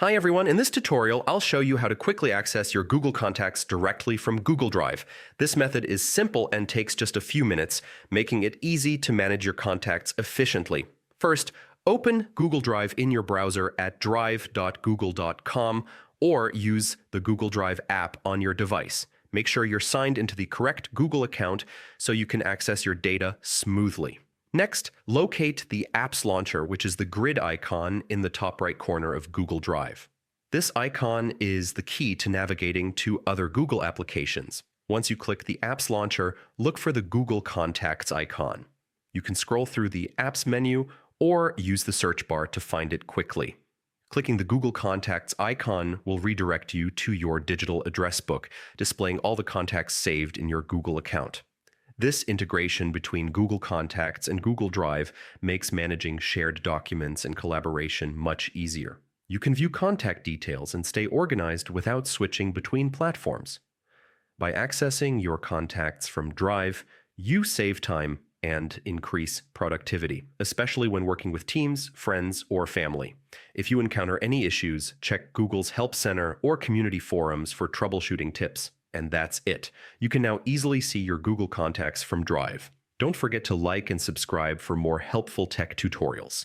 Hi everyone, in this tutorial I'll show you how to quickly access your Google Contacts directly from Google Drive. This method is simple and takes just a few minutes, making it easy to manage your contacts efficiently. First, open Google Drive in your browser at drive.google.com or use the Google Drive app on your device. Make sure you're signed into the correct Google account so you can access your data smoothly. Next, locate the Apps Launcher, which is the grid icon in the top right corner of Google Drive. This icon is the key to navigating to other Google applications. Once you click the Apps Launcher, look for the Google Contacts icon. You can scroll through the Apps menu or use the search bar to find it quickly. Clicking the Google Contacts icon will redirect you to your digital address book, displaying all the contacts saved in your Google account. This integration between Google Contacts and Google Drive makes managing shared documents and collaboration much easier. You can view contact details and stay organized without switching between platforms. By accessing your contacts from Drive, you save time and increase productivity, especially when working with teams, friends, or family. If you encounter any issues, check Google's Help Center or community forums for troubleshooting tips. And that's it. You can now easily see your Google Contacts from Drive. Don't forget to like and subscribe for more helpful tech tutorials.